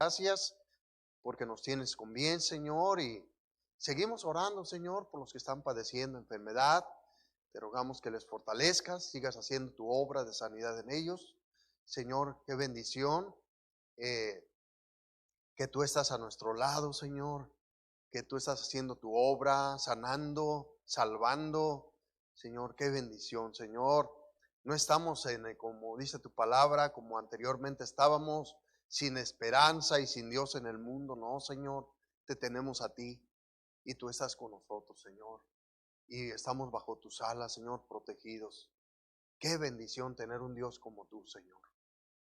Gracias porque nos tienes con bien, Señor, y seguimos orando, Señor, por los que están padeciendo enfermedad. Te rogamos que les fortalezcas, sigas haciendo tu obra de sanidad en ellos. Señor, qué bendición eh, que tú estás a nuestro lado, Señor, que tú estás haciendo tu obra, sanando, salvando. Señor, qué bendición, Señor. No estamos como dice tu palabra, como anteriormente estábamos, sin esperanza y sin Dios en el mundo. No, Señor, te tenemos a ti y tú estás con nosotros, Señor. Y estamos bajo tus alas, Señor, protegidos. Qué bendición tener un Dios como tú, Señor.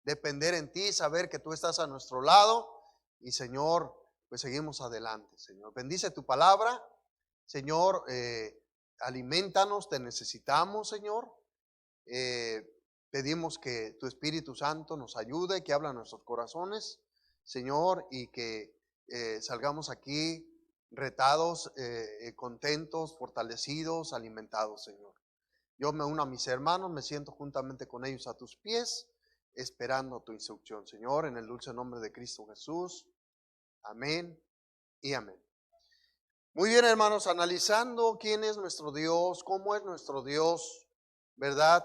Depender en ti, saber que tú estás a nuestro lado y, Señor, pues seguimos adelante, Señor. Bendice tu palabra, Señor, alimentanos, te necesitamos, Señor. Pedimos que tu Espíritu Santo nos ayude, que habla a nuestros corazones, Señor, y que salgamos aquí retados, contentos, fortalecidos, alimentados, Señor. Yo me uno a mis hermanos, me siento juntamente con ellos a tus pies, esperando tu instrucción, Señor, en el dulce nombre de Cristo Jesús. Amén y amén. Muy bien, hermanos, analizando quién es nuestro Dios, cómo es nuestro Dios, ¿verdad?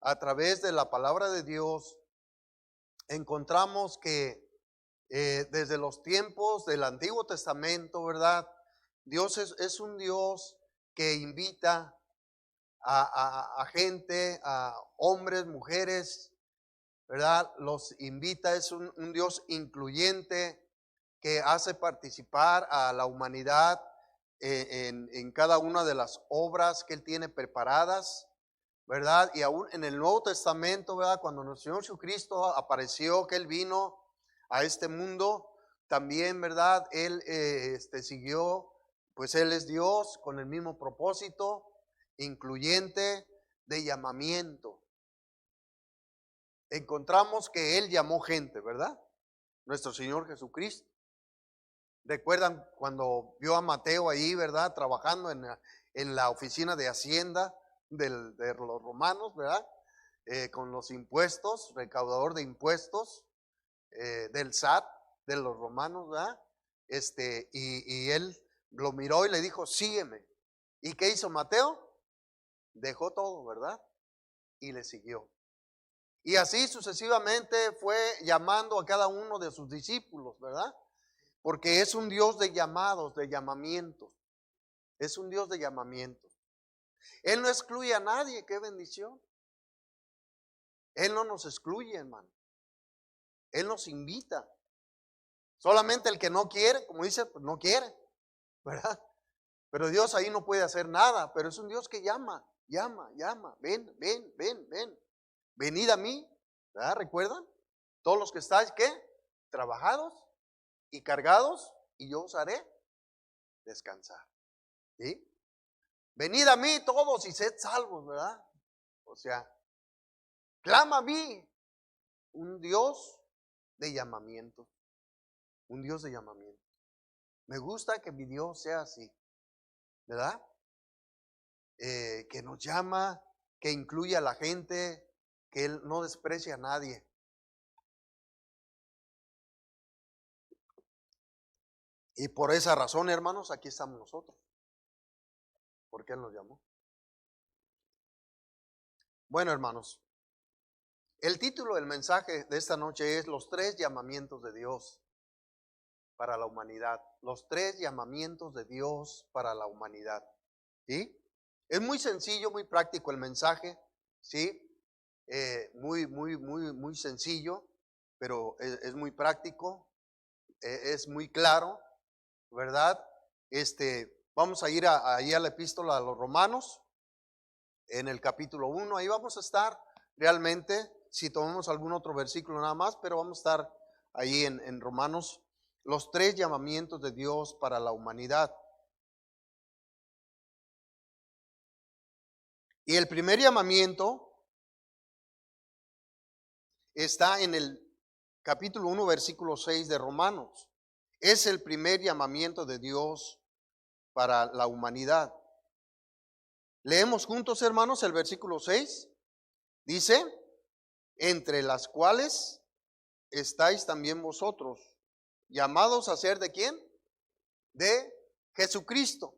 A través de la palabra de Dios, encontramos que desde los tiempos del Antiguo Testamento, ¿verdad? Dios es un Dios que invita a gente, a hombres, mujeres, ¿verdad? Los invita, es un Dios incluyente que hace participar a la humanidad en cada una de las obras que Él tiene preparadas, ¿verdad? Y aún en el Nuevo Testamento, ¿verdad? Cuando nuestro Señor Jesucristo apareció, que Él vino a este mundo, también, ¿verdad? Él siguió, pues Él es Dios con el mismo propósito, incluyente de llamamiento. Encontramos que Él llamó gente, ¿verdad? Nuestro Señor Jesucristo. ¿Recuerdan cuando vio a Mateo ahí, verdad? Trabajando en la oficina de Hacienda de los romanos, ¿verdad? Con los impuestos, recaudador de impuestos del SAT, de los romanos, ¿verdad? Y él lo miró y le dijo, sígueme. ¿Y qué hizo Mateo? Dejó todo, ¿verdad? Y le siguió. Y así sucesivamente fue llamando a cada uno de sus discípulos, ¿verdad? Porque es un Dios de llamados, de llamamientos. Es un Dios de llamamientos. Él no excluye a nadie, qué bendición. Él no nos excluye, hermano. Él nos invita. Solamente el que no quiere, como dice, pues no quiere, ¿verdad? Pero Dios ahí no puede hacer nada, pero es un Dios que llama, llama. Ven, ven, ven, ven. Venid a mí, ¿verdad? ¿Recuerdan? Todos los que estáis, ¿qué? Trabajados y cargados, y yo os haré descansar. ¿Sí? Venid a mí todos y sed salvos, ¿verdad? O sea, clama a mí. Un Dios de llamamiento. Un Dios de llamamiento. Me gusta que mi Dios sea así, ¿verdad? Que nos llama, que incluye a la gente, que Él no desprecia a nadie. Y por esa razón, hermanos, aquí estamos nosotros. Porque Él nos llamó. Bueno, hermanos, el título del mensaje de esta noche es Los 3 llamamientos de Dios para la humanidad. Los 3 llamamientos de Dios para la humanidad. ¿Sí? Es muy sencillo, muy práctico el mensaje, ¿sí? Muy sencillo, pero es muy práctico, es muy claro, ¿verdad? Vamos a ir ahí a la epístola a los Romanos, en el capítulo 1, ahí vamos a estar realmente, si tomamos algún otro versículo nada más, pero vamos a estar ahí en Romanos, los 3 llamamientos de Dios para la humanidad. Y el primer llamamiento está en el capítulo 1, versículo 6 de Romanos. Es el primer llamamiento de Dios para la humanidad. Leemos juntos, hermanos, el versículo 6. Dice, entre las cuales estáis también vosotros, llamados a ser ¿de quién? De Jesucristo.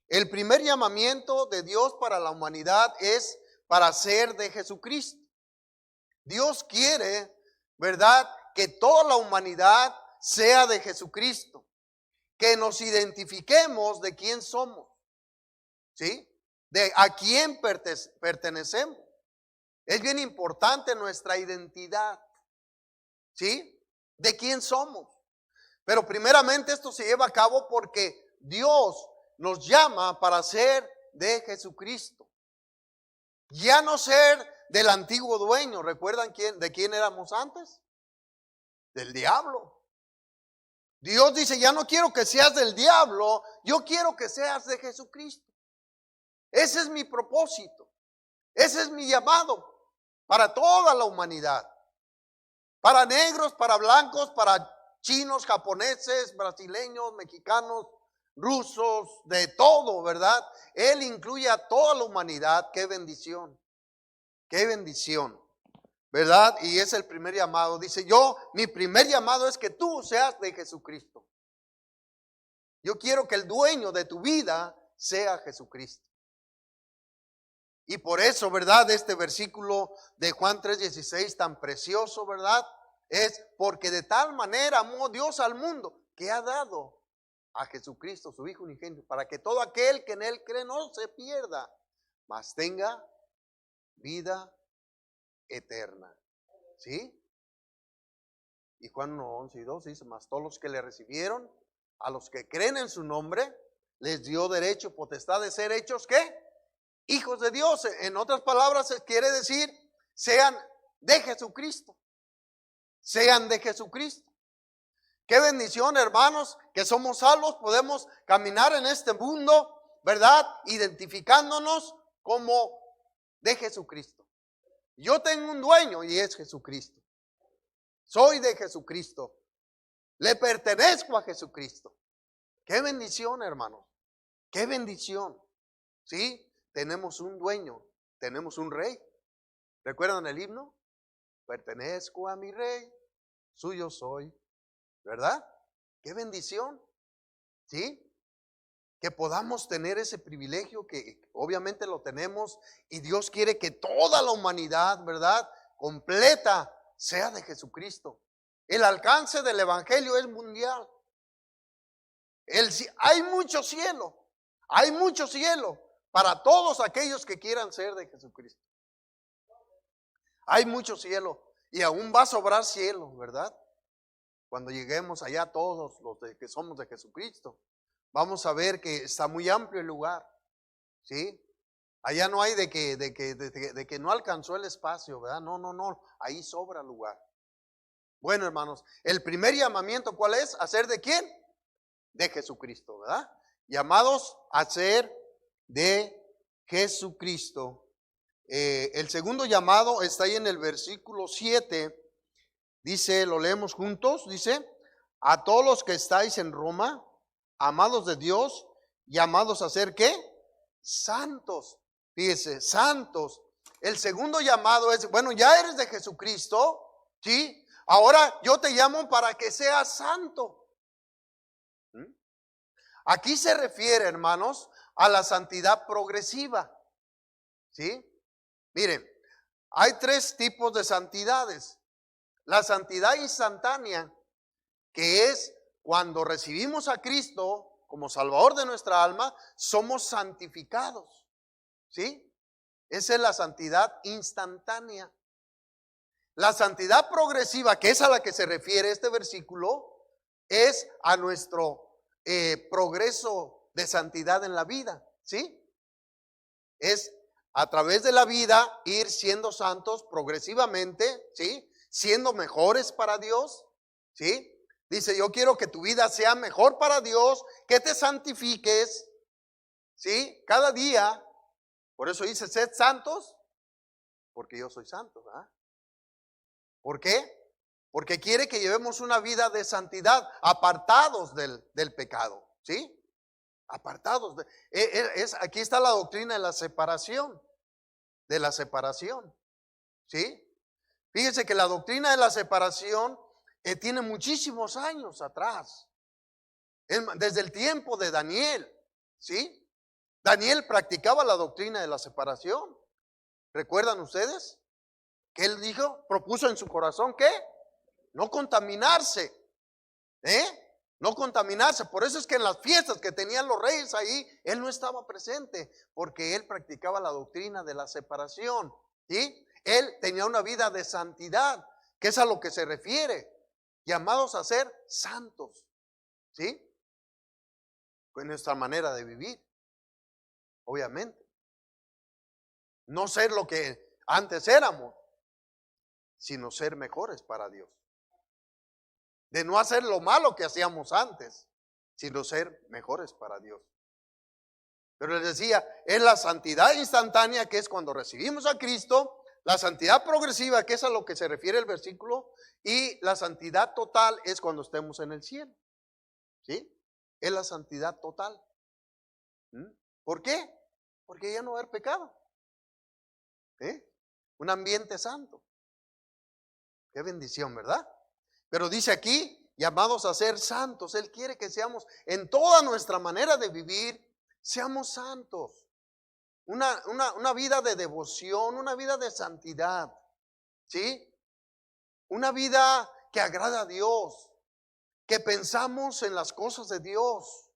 El primer llamamiento de Dios para la humanidad es para ser de Jesucristo. Dios quiere, ¿verdad?, que toda la humanidad sea de Jesucristo, que nos identifiquemos de quién somos, ¿sí? De a quién pertenecemos. Es bien importante nuestra identidad, ¿sí? De quién somos. Pero primeramente esto se lleva a cabo porque Dios nos llama para ser de Jesucristo. Ya no ser del antiguo dueño. ¿Recuerdan de quién éramos antes? Del diablo. Dios dice, ya no quiero que seas del diablo, yo quiero que seas de Jesucristo. Ese es mi propósito. Ese es mi llamado para toda la humanidad. Para negros, para blancos, para chinos, japoneses, brasileños, mexicanos, rusos, de todo, ¿verdad? Él incluye a toda la humanidad. Qué bendición, ¿verdad? Y es el primer llamado. Dice, mi primer llamado es que tú seas de Jesucristo. Yo quiero que el dueño de tu vida sea Jesucristo. Y por eso, ¿verdad? Este versículo de Juan 3:16 tan precioso, ¿verdad? Es porque de tal manera amó Dios al mundo que ha dado a Jesucristo, su Hijo unigénito, para que todo aquel que en Él cree no se pierda, mas tenga vida eterna. ¿Sí? Y Juan 1:11-2 dice, mas todos los que le recibieron, a los que creen en su nombre, les dio derecho, potestad de ser hechos, ¿qué? Hijos de Dios. En otras palabras, quiere decir, sean de Jesucristo. Sean de Jesucristo. Qué bendición, hermanos, que somos salvos, podemos caminar en este mundo, ¿verdad? Identificándonos como de Jesucristo. Yo tengo un dueño y es Jesucristo. Soy de Jesucristo. Le pertenezco a Jesucristo. Qué bendición, hermanos. Qué bendición. ¿Sí? Tenemos un dueño, tenemos un rey. ¿Recuerdan el himno? Pertenezco a mi rey, suyo soy. ¿Verdad? Qué bendición. ¿Sí? Que podamos tener ese privilegio que obviamente lo tenemos y Dios quiere que toda la humanidad, ¿verdad?, completa sea de Jesucristo. El alcance del evangelio es mundial. Hay mucho cielo para todos aquellos que quieran ser de Jesucristo. Hay mucho cielo y aún va a sobrar cielo, ¿verdad? Cuando lleguemos allá todos los que somos de Jesucristo, vamos a ver que está muy amplio el lugar, ¿sí? Allá no hay de que no alcanzó el espacio, ¿verdad? No, ahí sobra lugar. Bueno, hermanos, el primer llamamiento, ¿cuál es? ¿A ser de quién? De Jesucristo, ¿verdad? Llamados a ser de Jesucristo. El segundo llamado está ahí en el versículo 7. Dice, lo leemos juntos, dice, a todos los que estáis en Roma, amados de Dios, llamados a ser ¿qué? Santos. Fíjese, santos. El segundo llamado es, bueno, ya eres de Jesucristo, ¿sí? Ahora yo te llamo para que seas santo. Aquí se refiere, hermanos, a la santidad progresiva, ¿sí? Miren, hay tres tipos de santidades. La santidad instantánea, que es cuando recibimos a Cristo como Salvador de nuestra alma, somos santificados, ¿sí? Esa es la santidad instantánea. La santidad progresiva, que es a la que se refiere este versículo, es a nuestro progreso de santidad en la vida, ¿sí? Es a través de la vida ir siendo santos progresivamente, ¿sí? Siendo mejores para Dios, ¿sí? Dice, yo quiero que tu vida sea mejor para Dios, que te santifiques, ¿sí? Cada día. Por eso dice, sed santos, porque yo soy santo, ¿verdad? ¿Por qué? Porque quiere que llevemos una vida de santidad, apartados del pecado, ¿sí? Apartados. Aquí está la doctrina de la separación, ¿sí? Fíjense que la doctrina de la separación tiene muchísimos años atrás. Desde el tiempo de Daniel, ¿sí? Daniel practicaba la doctrina de la separación. ¿Recuerdan ustedes? Que él dijo, propuso en su corazón, ¿qué? No contaminarse, ¿eh? No contaminarse. Por eso es que en las fiestas que tenían los reyes ahí, él no estaba presente, porque él practicaba la doctrina de la separación, ¿sí? Él tenía una vida de santidad, que es a lo que se refiere, llamados a ser santos, ¿sí? Con nuestra manera de vivir, obviamente. No ser lo que antes éramos, sino ser mejores para Dios. De no hacer lo malo que hacíamos antes, sino ser mejores para Dios. Pero les decía, es la santidad instantánea, que es cuando recibimos a Cristo, la santidad progresiva, que es a lo que se refiere el versículo, y la santidad total es cuando estemos en el cielo. ¿Sí? Es la santidad total. ¿Por qué? Porque ya no va a haber pecado. Un ambiente santo. Qué bendición, ¿verdad? Pero dice aquí, llamados a ser santos. Él quiere que seamos, en toda nuestra manera de vivir, seamos santos. Una vida de devoción, una vida de santidad. ¿Sí? Una vida que agrada a Dios, que pensamos en las cosas de Dios.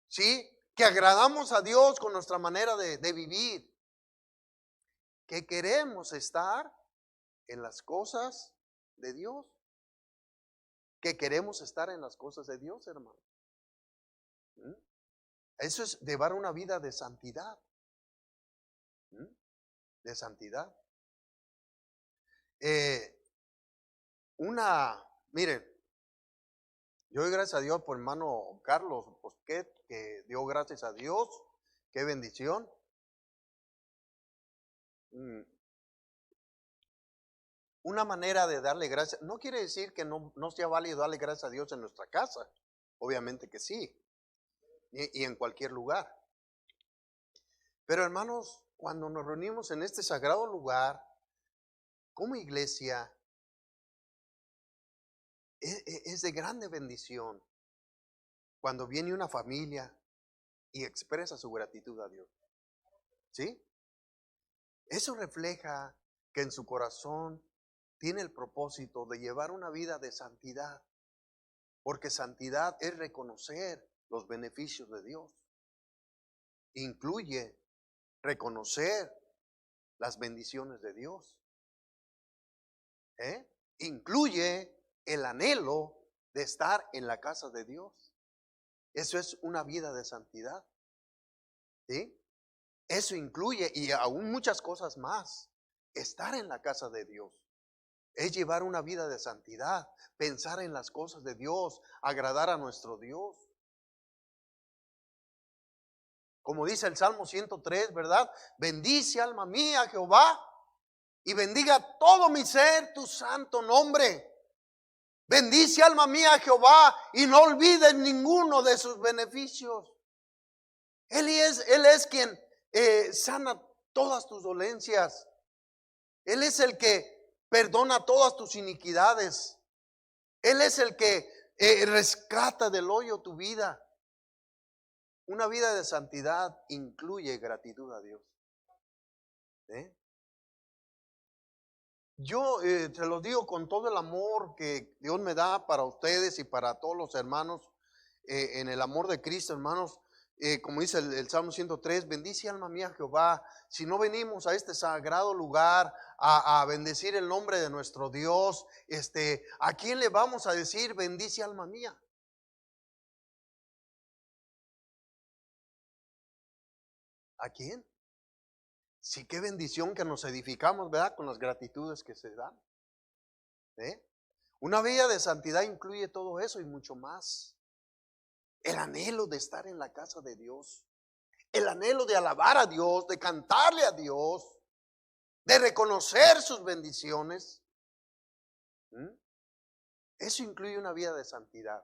¿Sí? Que agradamos a Dios con nuestra manera de vivir. Que queremos estar en las cosas de Dios. Que queremos estar en las cosas de Dios, hermano. Eso es llevar una vida de santidad. De santidad. Miren, yo doy gracias a Dios por hermano Carlos Bosquet, que dio gracias a Dios. Qué bendición. Una manera de darle gracias, no quiere decir que no sea válido darle gracias a Dios en nuestra casa. Obviamente que sí. Y en cualquier lugar. Pero hermanos, cuando nos reunimos en este sagrado lugar, como iglesia, es de grande bendición cuando viene una familia y expresa su gratitud a Dios. ¿Sí? Eso refleja que en su corazón tiene el propósito de llevar una vida de santidad, porque santidad es reconocer los beneficios de Dios. Incluye reconocer las bendiciones de Dios. Incluye el anhelo de estar en la casa de Dios. Eso es una vida de santidad. ¿Sí? Eso incluye, y aún muchas cosas más, estar en la casa de Dios. Es llevar una vida de santidad, pensar en las cosas de Dios, agradar a nuestro Dios. Como dice el Salmo 103, ¿verdad? Bendice, alma mía, Jehová, y bendiga todo mi ser tu santo nombre. Bendice, alma mía, Jehová, y no olvides ninguno de sus beneficios. Él es quien sana todas tus dolencias. Él es el que perdona todas tus iniquidades. Él es el que rescata del hoyo tu vida. Una vida de santidad incluye gratitud a Dios. Yo se los digo con todo el amor que Dios me da para ustedes y para todos los hermanos, en el amor de Cristo, hermanos. Como dice el Salmo 103, bendice alma mía Jehová. Si no venimos a este sagrado lugar a bendecir el nombre de nuestro Dios, ¿a quién le vamos a decir bendice alma mía? ¿A quién? Sí, qué bendición que nos edificamos, ¿verdad? Con las gratitudes que se dan. Una vida de santidad incluye todo eso y mucho más. El anhelo de estar en la casa de Dios. El anhelo de alabar a Dios, de cantarle a Dios, de reconocer sus bendiciones. Eso incluye una vida de santidad.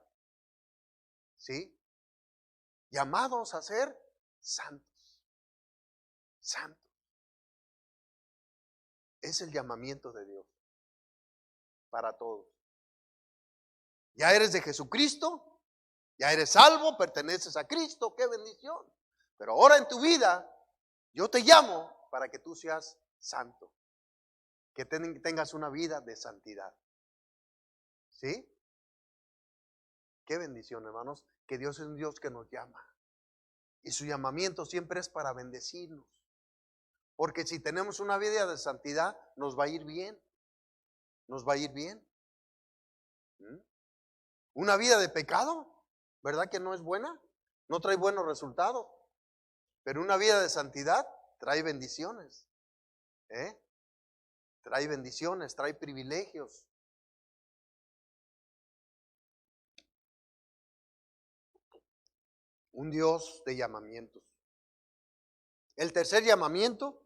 ¿Sí? Llamados a ser santos. Santos. Es el llamamiento de Dios para todos. Ya eres de Jesucristo, ya eres salvo, perteneces a Cristo, qué bendición. Pero ahora en tu vida, yo te llamo para que tú seas santo, que tengas una vida de santidad. ¿Sí? Qué bendición, hermanos, que Dios es un Dios que nos llama. Y su llamamiento siempre es para bendecirnos. Porque si tenemos una vida de santidad, nos va a ir bien. Nos va a ir bien. Una vida de pecado, ¿verdad que no es buena? No trae buenos resultados. Pero una vida de santidad trae bendiciones. Trae bendiciones, trae privilegios. Un Dios de llamamientos. El tercer llamamiento.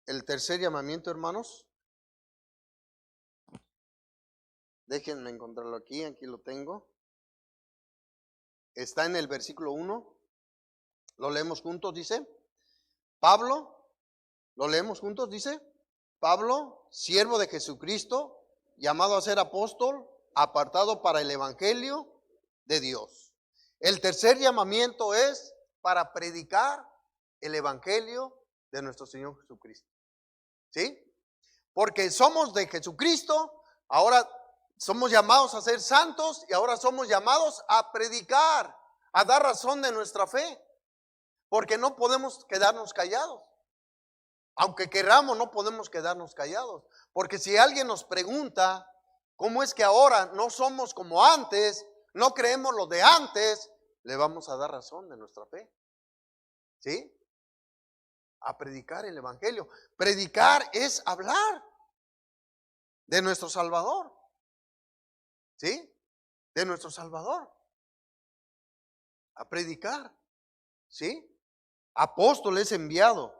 El tercer llamamiento, hermanos. Déjenme encontrarlo aquí lo tengo. Está en el versículo 1. Lo leemos juntos, dice. Pablo, lo leemos juntos, dice. Pablo, siervo de Jesucristo, llamado a ser apóstol, apartado para el evangelio de Dios. El tercer llamamiento es para predicar el evangelio de nuestro Señor Jesucristo. ¿Sí? Porque somos de Jesucristo, ahora somos llamados a ser santos y ahora somos llamados a predicar, a dar razón de nuestra fe. Porque no podemos quedarnos callados. Aunque queramos, no podemos quedarnos callados. Porque si alguien nos pregunta cómo es que ahora no somos como antes, no creemos lo de antes, le vamos a dar razón de nuestra fe. ¿Sí? A predicar el evangelio. Predicar es hablar de nuestro Salvador. ¿Sí? De nuestro Salvador. A predicar. ¿Sí? Apóstol es enviado,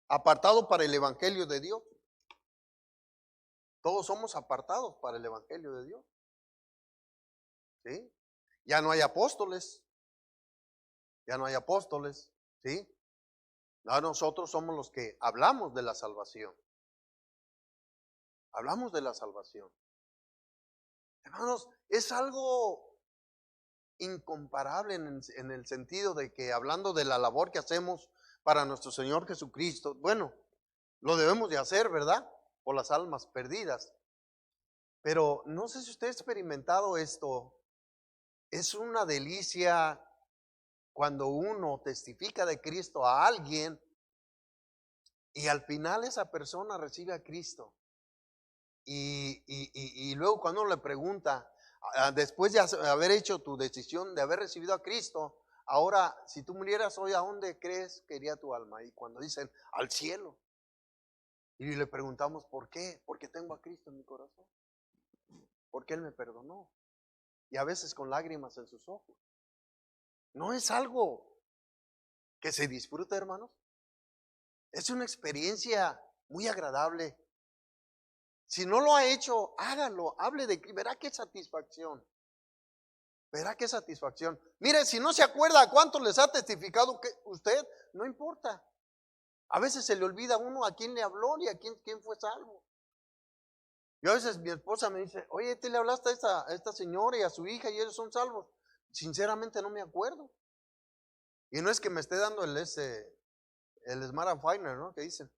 apartado para el evangelio de Dios. Todos somos apartados para el evangelio de Dios. ¿Sí? Ya no hay apóstoles. Ya no hay apóstoles. ¿Sí? No, nosotros somos los que hablamos de la salvación. Hablamos de la salvación. Hermanos, es algo incomparable en el sentido de que hablando de la labor que hacemos para nuestro Señor Jesucristo, bueno, lo debemos de hacer, ¿verdad? Por las almas perdidas. Pero no sé si usted ha experimentado esto. Es una delicia cuando uno testifica de Cristo a alguien y al final esa persona recibe a Cristo. Y luego cuando uno le pregunta, después de haber hecho tu decisión de haber recibido a Cristo, ahora si tú murieras hoy, ¿a dónde crees que iría tu alma? Y cuando dicen, al cielo. Y le preguntamos, ¿por qué? Porque tengo a Cristo en mi corazón. Porque Él me perdonó. Y a veces con lágrimas en sus ojos. ¿No es algo que se disfruta, hermanos? Es una experiencia muy agradable. Si no lo ha hecho, hágalo, hable de, verá qué satisfacción. Verá qué satisfacción. Mire, si no se acuerda a cuánto les ha testificado que usted, no importa. A veces se le olvida a uno a quién le habló y a quién fue salvo. Yo a veces mi esposa me dice, oye, ¿te le hablaste a esta señora y a su hija y ellos son salvos? Sinceramente no me acuerdo. Y no es que me esté dando el Smart and Final, ¿no? Que dicen.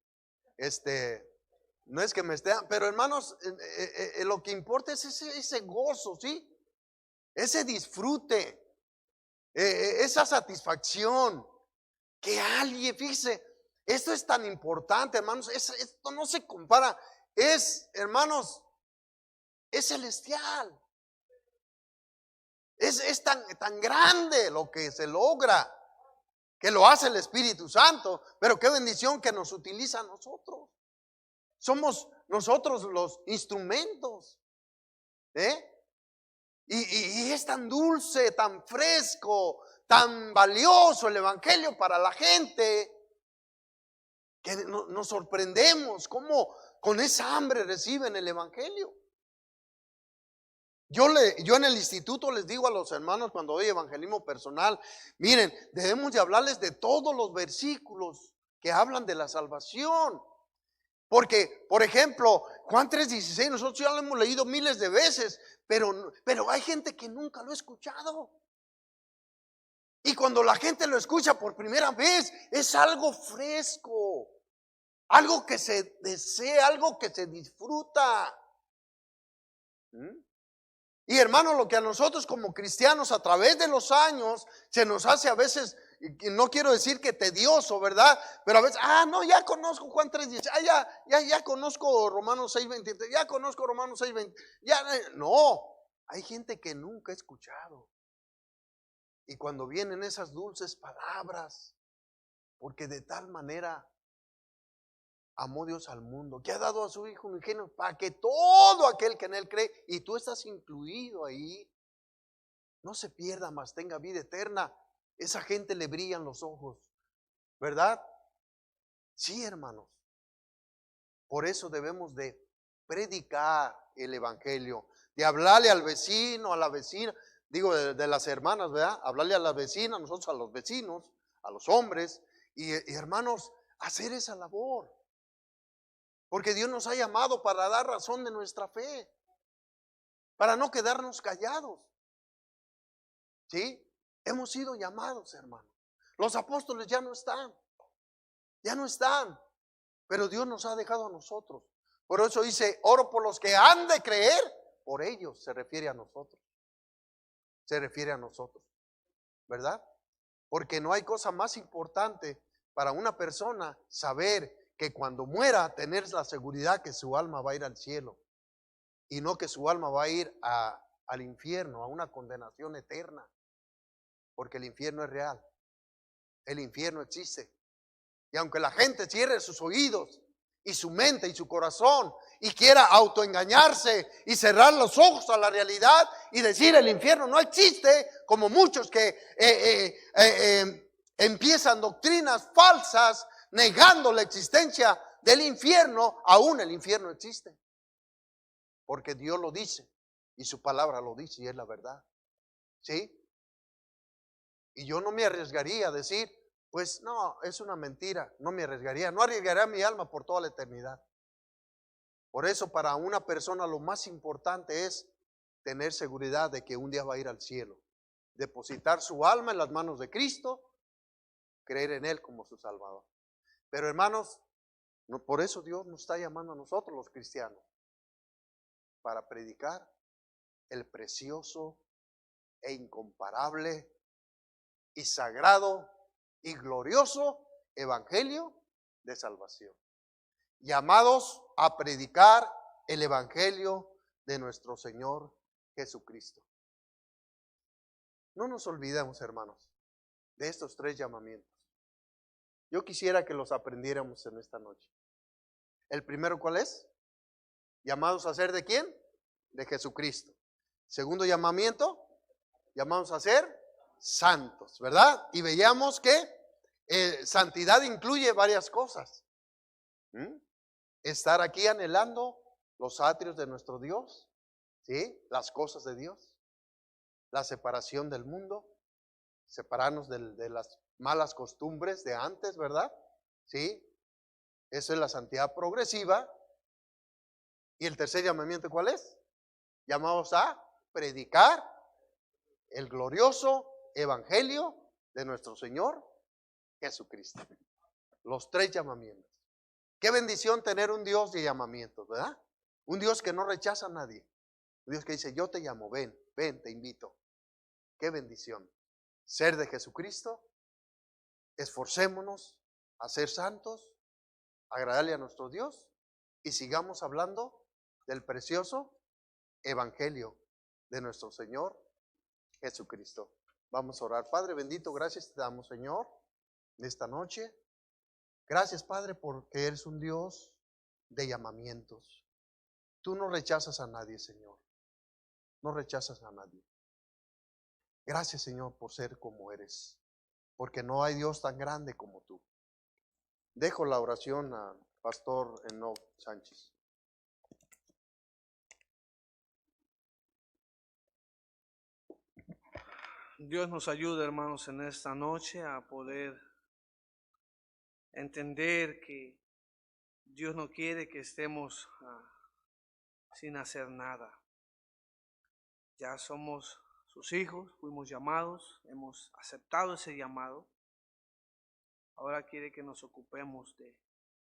No es que me esté, pero hermanos, lo que importa es ese gozo, ¿sí? Ese disfrute, esa satisfacción, que alguien, fíjese, esto es tan importante, hermanos, esto no se compara, hermanos, es celestial, es tan grande lo que se logra, que lo hace el Espíritu Santo, pero qué bendición que nos utiliza a nosotros. Somos nosotros los instrumentos. Y es tan dulce, tan fresco, tan valioso el evangelio para la gente, que nos sorprendemos cómo con esa hambre reciben el evangelio. Yo en el instituto les digo a los hermanos cuando doy evangelismo personal, miren, debemos de hablarles de todos los versículos que hablan de la salvación. Porque, por ejemplo, Juan 3:16, nosotros ya lo hemos leído miles de veces, pero hay gente que nunca lo ha escuchado. Y cuando la gente lo escucha por primera vez, es algo fresco, algo que se desea, algo que se disfruta. Y hermano, lo que a nosotros como cristianos a través de los años se nos hace a veces, no quiero decir que tedioso, ¿verdad? Pero a veces, no, ya conozco Juan 3:10, ya conozco Romanos 6:23, ya conozco Romanos 6:20, no, hay gente que nunca ha escuchado. Y cuando vienen esas dulces palabras, porque de tal manera amó Dios al mundo, que ha dado a su Hijo unigénito, para que todo aquel que en Él cree, y tú estás incluido ahí, no se pierda, mas tenga vida eterna. Esa gente le brillan los ojos, ¿verdad? Sí, hermanos. Por eso debemos de predicar el evangelio, de hablarle al vecino, a la vecina, digo de las hermanas, ¿verdad? Hablarle a la vecina, nosotros a los vecinos, a los hombres, y hermanos, hacer esa labor. Porque Dios nos ha llamado para dar razón de nuestra fe, para no quedarnos callados. ¿Sí? Hemos sido llamados, hermanos. Los apóstoles ya no están, pero Dios nos ha dejado a nosotros. Por eso dice, oro por los que han de creer, por ellos se refiere a nosotros. Se refiere a nosotros, ¿verdad? Porque no hay cosa más importante para una persona saber que cuando muera tener la seguridad que su alma va a ir al cielo y no que su alma va a ir al infierno, a una condenación eterna, porque el infierno es real, el infierno existe. Y aunque la gente cierre sus oídos y su mente y su corazón y quiera autoengañarse y cerrar los ojos a la realidad y decir el infierno no existe, como muchos que empiezan doctrinas falsas negando la existencia del infierno, aún el infierno existe. Porque Dios lo dice y su palabra lo dice y es la verdad. ¿Sí? Y yo no me arriesgaría a decir, pues no, es una mentira, no me arriesgaría, no arriesgaría mi alma por toda la eternidad. Por eso para una persona lo más importante es tener seguridad de que un día va a ir al cielo, depositar su alma en las manos de Cristo, creer en Él como su Salvador. Pero hermanos, no, por eso Dios nos está llamando a nosotros los cristianos, para predicar el precioso e incomparable y sagrado y glorioso evangelio de salvación. Llamados a predicar el evangelio de nuestro Señor Jesucristo. No nos olvidemos, hermanos, de estos 3 llamamientos. Yo quisiera que los aprendiéramos en esta noche. El primero, ¿cuál es? Llamados a ser ¿de quién? De Jesucristo. Segundo llamamiento, llamados a ser santos, ¿verdad? Y veíamos que santidad incluye varias cosas. Estar aquí anhelando los atrios de nuestro Dios, ¿sí? Las cosas de Dios, la separación del mundo, separarnos de las malas costumbres de antes, ¿verdad? ¿Sí? Eso es la santidad progresiva. Y el tercer llamamiento, ¿cuál es? Llamados a predicar el glorioso evangelio de nuestro Señor Jesucristo. Los 3 llamamientos. Qué bendición tener un Dios de llamamientos, ¿verdad? Un Dios que no rechaza a nadie. Un Dios que dice, yo te llamo, ven, te invito. Qué bendición. Ser de Jesucristo, esforcémonos a ser santos, agradarle a nuestro Dios y sigamos hablando del precioso evangelio de nuestro Señor Jesucristo. Vamos a orar. Padre bendito, gracias te damos, Señor, de esta noche. Gracias, Padre, porque eres un Dios de llamamientos. Tú no rechazas a nadie, Señor. No rechazas a nadie. Gracias, Señor, por ser como eres, porque no hay Dios tan grande como tú. Dejo la oración al pastor Enoch Sánchez. Dios nos ayude, hermanos, en esta noche a poder entender que Dios no quiere que estemos sin hacer nada. Ya somos sus hijos, fuimos llamados, hemos aceptado ese llamado. Ahora quiere que nos ocupemos de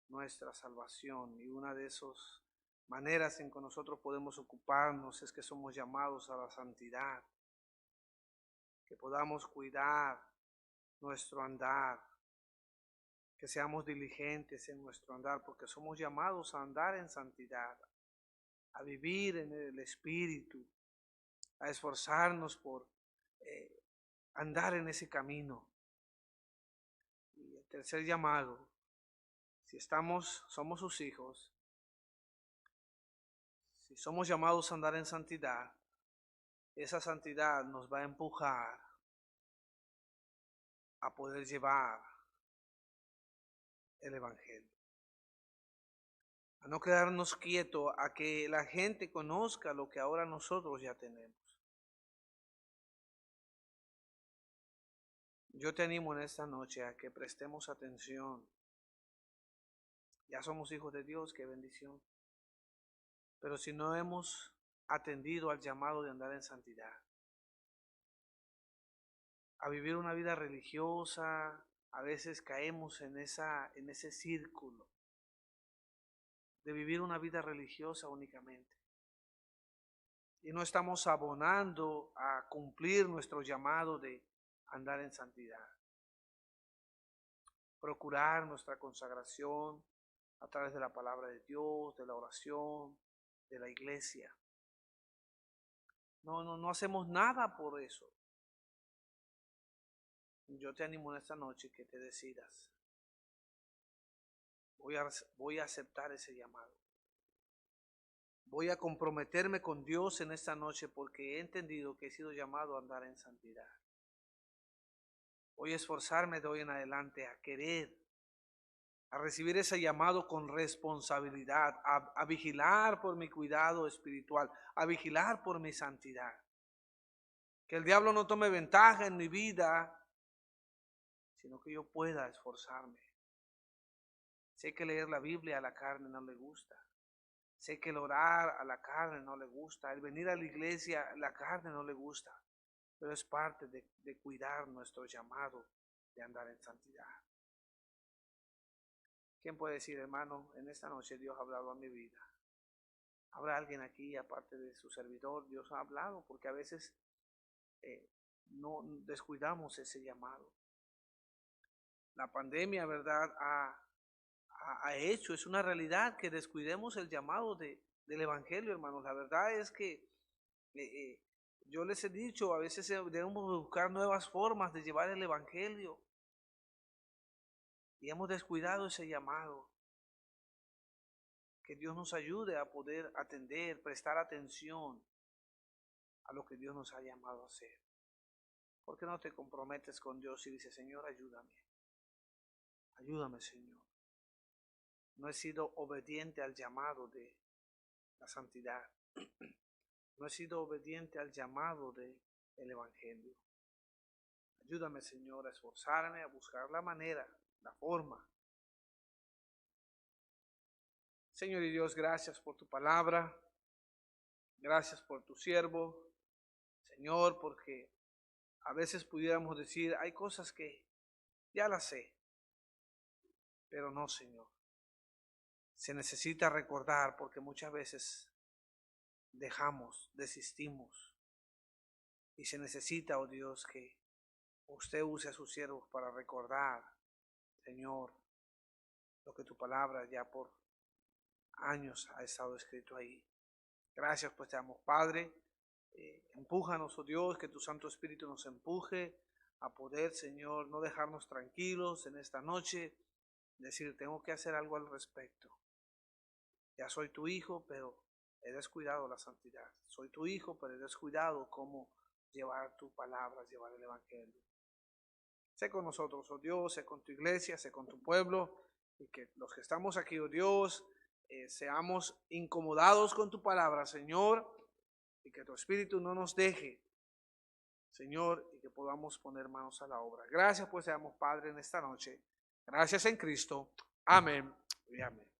nuestra salvación, y una de esas maneras en que nosotros podemos ocuparnos es que somos llamados a la santidad, que podamos cuidar nuestro andar, que seamos diligentes en nuestro andar, porque somos llamados a andar en santidad, a vivir en el Espíritu, a esforzarnos por andar en ese camino. Y el tercer llamado, si somos sus hijos, si somos llamados a andar en santidad, esa santidad nos va a empujar a poder llevar el Evangelio, a no quedarnos quietos, a que la gente conozca lo que ahora nosotros ya tenemos. Yo te animo en esta noche a que prestemos atención. Ya somos hijos de Dios, qué bendición. Pero si no hemos atendido al llamado de andar en santidad, a vivir una vida religiosa, a veces caemos en ese círculo de vivir una vida religiosa únicamente. Y no estamos abonando a cumplir nuestro llamado de andar en santidad. Procurar nuestra consagración a través de la palabra de Dios, de la oración, de la iglesia. No hacemos nada por eso. Yo te animo en esta noche que te decidas. Voy a aceptar ese llamado. Voy a comprometerme con Dios en esta noche porque he entendido que he sido llamado a andar en santidad. Voy a esforzarme de hoy en adelante a querer, a recibir ese llamado con responsabilidad, a vigilar por mi cuidado espiritual, a vigilar por mi santidad. Que el diablo no tome ventaja en mi vida, sino que yo pueda esforzarme. Sé que leer la Biblia a la carne no le gusta. Sé que el orar a la carne no le gusta. El venir a la iglesia a la carne no le gusta. Pero es parte de cuidar nuestro llamado de andar en santidad. ¿Quién puede decir, hermano, en esta noche Dios ha hablado a mi vida? ¿Habrá alguien aquí, aparte de su servidor? Dios ha hablado, porque a veces no descuidamos ese llamado. La pandemia, ¿verdad?, ha hecho, es una realidad que descuidemos el llamado del Evangelio, hermanos. La verdad es que yo les he dicho, a veces debemos buscar nuevas formas de llevar el Evangelio. Y hemos descuidado ese llamado. Que Dios nos ayude a poder atender, prestar atención a lo que Dios nos ha llamado a hacer. ¿Por qué no te comprometes con Dios y dices, Señor, ayúdame? Ayúdame, Señor. No he sido obediente al llamado de la santidad. No he sido obediente al llamado del Evangelio. Ayúdame, Señor, a esforzarme, a buscar la manera, la forma. Señor y Dios, gracias por tu palabra. Gracias por tu siervo. Señor, porque a veces pudiéramos decir, hay cosas que ya las sé, pero no, Señor. Se necesita recordar porque muchas veces desistimos. Y se necesita, oh Dios, que usted use a sus siervos para recordar, Señor, lo que tu palabra ya por años ha estado escrito ahí. Gracias, pues te damos, Padre. Empújanos, oh Dios, que tu Santo Espíritu nos empuje a poder, Señor, no dejarnos tranquilos en esta noche, decir, tengo que hacer algo al respecto. Ya soy tu hijo, pero he descuidado la santidad. Soy tu hijo, pero he descuidado cómo llevar tu palabra, llevar el Evangelio. Sé con nosotros, oh Dios, sé con tu iglesia, sé con tu pueblo, y que los que estamos aquí, oh Dios, seamos incomodados con tu palabra, Señor, y que tu Espíritu no nos deje, Señor, y que podamos poner manos a la obra. Gracias, pues, seamos Padre en esta noche. Gracias en Cristo. Amén y amén.